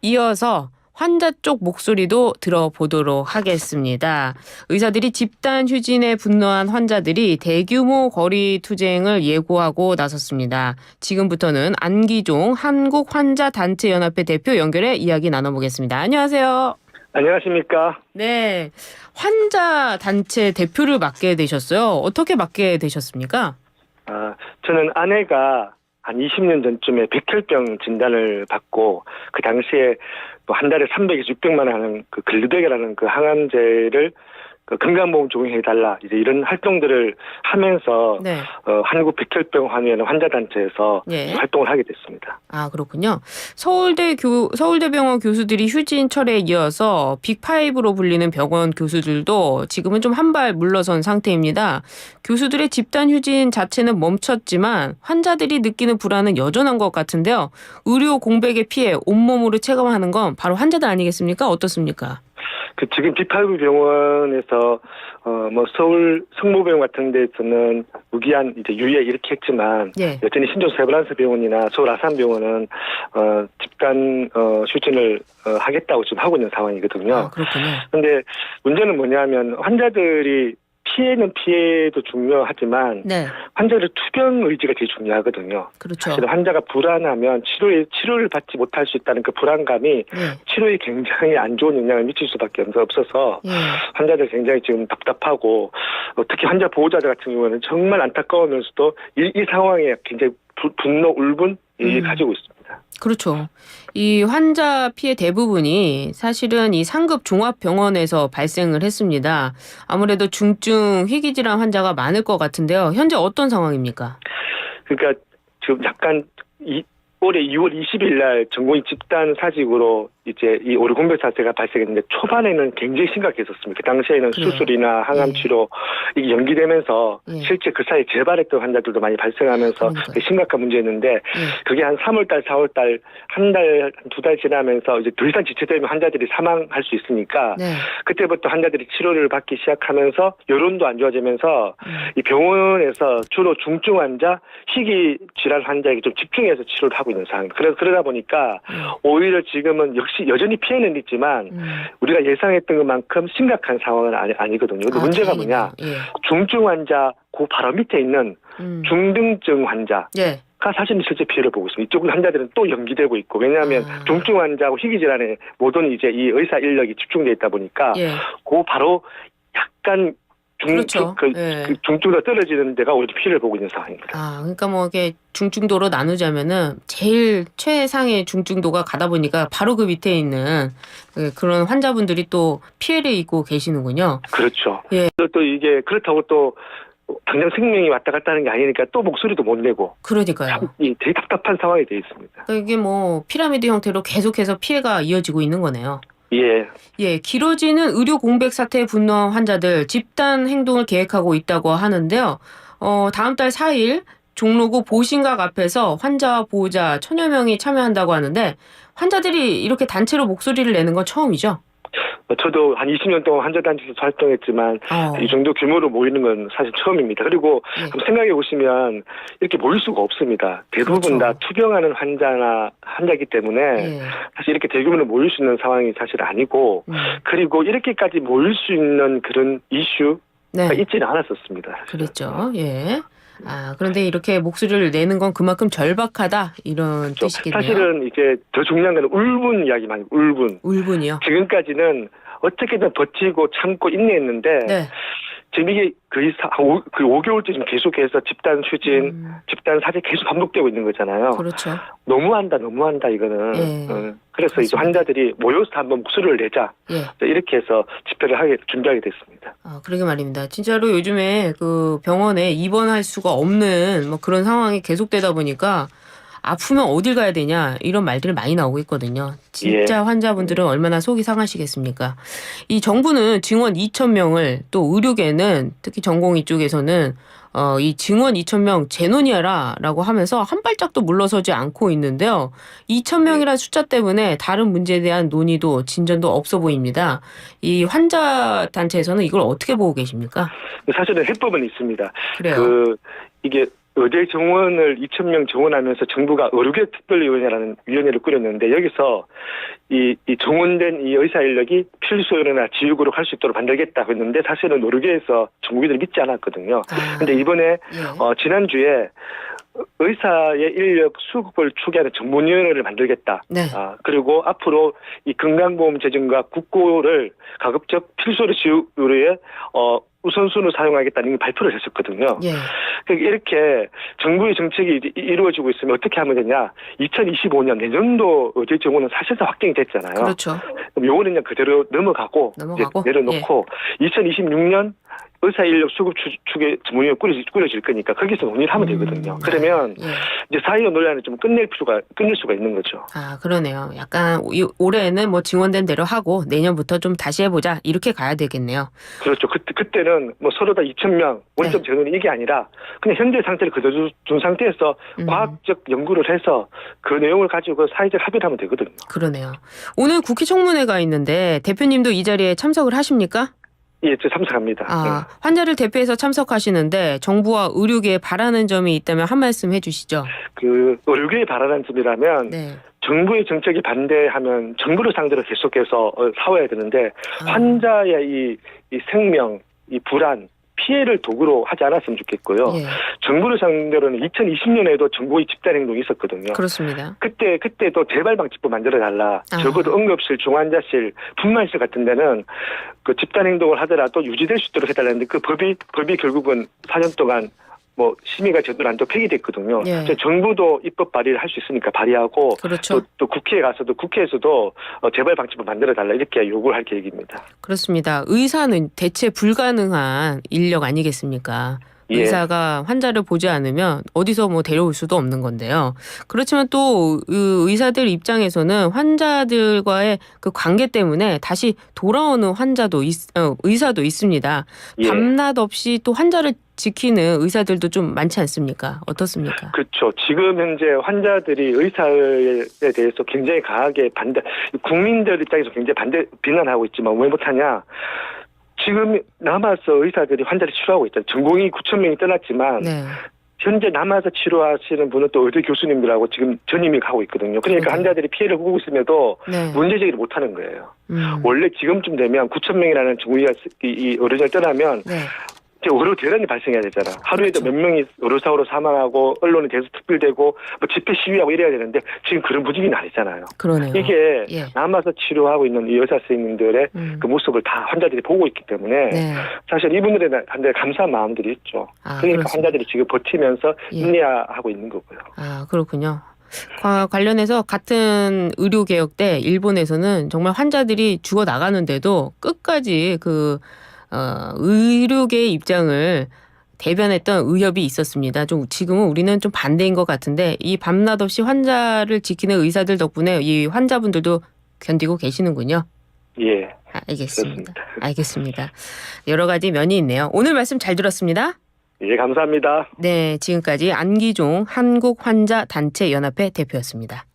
이어서 환자 쪽 목소리도 들어보도록 하겠습니다. 의사들이 집단 휴진에 분노한 환자들이 대규모 거리 투쟁을 예고하고 나섰습니다. 지금부터는 안기종 한국환자단체연합회 대표 연결해 이야기 나눠보겠습니다. 안녕하세요. 안녕하십니까? 네, 환자단체 대표를 맡게 되셨어요. 어떻게 맡게 되셨습니까? 저는 아내가 한 20년 전쯤에 백혈병 진단을 받고 그 당시에 뭐 한 달에 300에서 600만 원 하는 그 글루덱이라는 그 항암제를 그 건강보험 적용해달라 이제 이런 활동들을 하면서 네. 한국 백혈병 환의회는 환자단체에서 예. 활동을 하게 됐습니다. 아, 그렇군요. 서울대병원 교수들이 휴진 철에 이어서 빅5로 불리는 병원 교수들도 지금은 좀 한 발 물러선 상태입니다. 교수들의 집단 휴진 자체는 멈췄지만 환자들이 느끼는 불안은 여전한 것 같은데요. 의료 공백의 피해 온몸으로 체감하는 건 바로 환자들 아니겠습니까? 어떻습니까? 지금 빅5 병원에서 뭐 서울 성모병원 같은 데서는 무기한 이제 유예 이렇게 했지만 예. 여전히 신촌 세브란스 병원이나 서울 아산병원은 집단 휴진을 하겠다고 지금 하고 있는 상황이거든요. 아, 그렇군요. 근데 문제는 뭐냐면 환자들이 피해는 피해도 중요하지만 네. 환자들 투병 의지가 제일 중요하거든요. 그렇죠. 사실 환자가 불안하면 치료를 받지 못할 수 있다는 그 불안감이 예. 치료에 굉장히 안 좋은 영향을 미칠 수밖에 없어서 예. 환자들 굉장히 지금 답답하고 특히 환자 보호자들 같은 경우는 정말 안타까우면서도 이 상황에 굉장히 분노, 울분이 가지고 있습니다. 그렇죠. 이 환자 피해 대부분이 사실은 이 상급 종합병원에서 발생을 했습니다. 아무래도 중증 희귀질환 환자가 많을 것 같은데요. 현재 어떤 상황입니까? 그러니까 지금 약간 올해 2월 20일 날 전공의 집단 사직으로 이제 이 오류 공백 사태가 발생했는데 초반에는 굉장히 심각했었습니다. 그 당시에는 그래요. 수술이나 항암 치료 이게 연기되면서 실제 그 사이에 재발했던 환자들도 많이 발생하면서 그러니까요. 심각한 문제였는데 그게 한 3월달, 4월달 한 달, 두 달 지나면서 이제 더 이상 지체되면 환자들이 사망할 수 있으니까 네. 그때부터 환자들이 치료를 받기 시작하면서 여론도 안 좋아지면서 이 병원에서 주로 중증 환자, 희귀 질환 환자에게 좀 집중해서 치료를 하고 있는 상황입니다. 그러다 보니까 오히려 지금은 역시 여전히 피해는 있지만 우리가 예상했던 것만큼 심각한 상황은 아니거든요. 근데 문제가 뭐냐? 중증 환자 그 바로 밑에 있는 중등증 환자. 예. 가 사실은 실제 피해를 보고 있습니다. 이쪽 환자들은 또 연기되고 있고 왜냐하면 중증 환자하고 희귀 질환에 모든 이제 이 의사 인력이 집중돼 있다 보니까 그 바로 약간 그렇죠. 그 중증도가 떨어지는 데가 오히려 피해를 보고 있는 상황입니다. 아, 그러니까 뭐 이게 중증도로 나누자면은 제일 최상의 중증도가 가다 보니까 바로 그 밑에 있는 그런 환자분들이 또 피해를 입고 계시는군요. 그렇죠. 예. 또 이게 그렇다고 또 당장 생명이 왔다 갔다 하는 게 아니니까 또 목소리도 못 내고. 그러니까요. 되게 답답한 상황이 돼 있습니다. 그러니까 이게 뭐 피라미드 형태로 계속해서 피해가 이어지고 있는 거네요. 예. 예, 길어지는 의료 공백 사태에 분노한 환자들 집단 행동을 계획하고 있다고 하는데요. 다음 달 4일 종로구 보신각 앞에서 환자와 보호자 1000여 명이 참여한다고 하는데 환자들이 이렇게 단체로 목소리를 내는 건 처음이죠? 저도 한 20년 동안 환자단체에서 활동했지만 이 정도 규모로 모이는 건 사실 처음입니다. 그리고 한번 생각해 보시면 이렇게 모일 수가 없습니다. 대부분 다 투병하는 환자이기 때문에 사실 이렇게 대규모로 모일 수 있는 상황이 사실 아니고 그리고 이렇게까지 모일 수 있는 그런 이슈가 있지는 않았었습니다. 그랬죠. 예. 그런데 이렇게 목소리를 내는 건 그만큼 절박하다 이런 뜻이겠네요. 사실은 이제 더 중요한 건 울분 이야기 많이 울분이요? 지금까지는 어떻게든 버티고 참고 인내했는데 지금 이게 거의 5개월째 계속해서 집단 휴진, 집단 사직 계속 반복되고 있는 거잖아요. 그렇죠. 너무한다 이거는. 그래서 이제 환자들이 모여서 한번 목소리를 내자. 이렇게 해서 집회를 준비하게 됐습니다. 그러게 말입니다. 진짜로 요즘에 그 병원에 입원할 수가 없는 뭐 그런 상황이 계속되다 보니까 아프면 어딜 가야 되냐 이런 말들이 많이 나오고 있거든요. 진짜 환자분들은 얼마나 속이 상하시겠습니까? 이 정부는 증원 2,000명을 또 의료계는 특히 전공의 쪽에서는 이 증원 2,000명 재논의하라라고 하면서 한 발짝도 물러서지 않고 있는데요. 2,000명이라는 숫자 때문에 다른 문제에 대한 논의도 진전도 없어 보입니다. 이 환자 단체에서는 이걸 어떻게 보고 계십니까? 사실은 해법은 있습니다. 그래요. 이게 의대 정원을 2,000명 정원하면서 정부가 의료계 특별위원회라는 위원회를 꾸렸는데 여기서 이 정원된 이 의사 인력이 필수 의료나 지휘구로 할 수 있도록 만들겠다고 했는데 사실은 의료계에서 전문의들을 믿지 않았거든요. 근데 이번에 지난주에 의사의 인력 수급을 추구하는 전문위원회를 만들겠다. 네. 그리고 앞으로 이 건강보험 재정과 국고를 가급적 필수의료 지휘의료에 우선순위로 사용하겠다는 발표를 했었거든요. 예. 이렇게 정부의 정책이 이루어지고 있으면 어떻게 하면 되냐. 2025년 내년도 의대 정원은 사실상 확정이 됐잖아요. 그렇죠. 그럼 요거는 그냥 그대로 넘어가고 이제 내려놓고 2026년 의사 인력 수급 축의 전문위가 꾸려질 거니까 거기서 논의를 하면 되거든요. 그러면 이제 사회적 논란을 좀 끝낼 수가 있는 거죠. 그러네요. 약간 올해는 뭐 증원된 대로 하고 내년부터 좀 다시 해보자 이렇게 가야 되겠네요. 그렇죠. 그때는 뭐 서로 다 2,000명 원점 재논이 이게 아니라 그냥 현재 상태를 그대로 둔 상태에서 과학적 연구를 해서 그 내용을 가지고 사회적 합의를 하면 되거든요. 그러네요. 오늘 국회 청문회가 있는데 대표님도 이 자리에 참석을 하십니까? 예, 저 참석합니다. 환자를 대표해서 참석하시는데 정부와 의료계에 바라는 점이 있다면 한 말씀 해주시죠. 그 의료계에 바라는 점이라면 정부의 정책이 반대하면 정부를 상대로 계속해서 싸워야 되는데 환자의 이 생명, 이 불안, 피해를 도구로 하지 않았으면 좋겠고요. 정부를 상대로는 2020년에도 정부의 집단행동이 있었거든요. 그렇습니다. 그때도 재발방지법 만들어달라. 적어도 응급실, 중환자실, 분만실 같은 데는 그 집단행동을 하더라도 유지될 수 있도록 해달라는데 그 법이 결국은 4년 동안 뭐 심의가 제대로 안 되고 폐기됐거든요. 정부도 입법 발의를 할 수 있으니까 발의하고 그렇죠. 또 국회에 가서도 국회에서도 재발방지법 만들어달라 이렇게 요구를 할 계획입니다. 그렇습니다. 의사는 대체 불가능한 인력 아니겠습니까? 의사가 환자를 보지 않으면 어디서 뭐 데려올 수도 없는 건데요. 그렇지만 또 의사들 입장에서는 환자들과의 그 관계 때문에 다시 돌아오는 의사도 있습니다. 밤낮 없이 또 환자를 지키는 의사들도 좀 많지 않습니까? 어떻습니까? 그렇죠. 지금 현재 환자들이 의사에 대해서 굉장히 강하게 국민들 입장에서 굉장히 비난하고 있지만 왜 못하냐. 지금 남아서 의사들이 환자를 치료하고 있잖아요. 전공이 9,000명이 떠났지만 현재 남아서 치료하시는 분은 또 의대 교수님들하고 지금 전임이 가고 있거든요. 그러니까 환자들이 피해를 보고 있음에도 문제 제기를 못하는 거예요. 원래 지금쯤 되면 9,000명이라는 전공의가 이 의료진을 떠나면 의료 대란이 발생해야 되잖아. 하루에도 몇 명이 의료사고로 사망하고 언론에 계속 특별되고 뭐 집회 시위하고 이래야 되는데 지금 그런 분위기는 아니잖아요. 그러네요. 이게 남아서 치료하고 있는 이 의사 선생님들의 그 모습을 다 환자들이 보고 있기 때문에 사실 이분들한테 감사한 마음들이 있죠. 그러니까 환자들이 지금 버티면서 인내하고 있는 거고요. 그렇군요. 관련해서 같은 의료개혁 때 일본에서는 정말 환자들이 죽어 나가는데도 끝까지 의료계의 입장을 대변했던 의협이 있었습니다. 지금은 우리는 좀 반대인 것 같은데 이 밤낮 없이 환자를 지키는 의사들 덕분에 이 환자분들도 견디고 계시는군요. 예. 알겠습니다. 알겠습니다. 여러 가지 면이 있네요. 오늘 말씀 잘 들었습니다. 예, 감사합니다. 네, 지금까지 안기종 한국환자단체연합회 대표였습니다.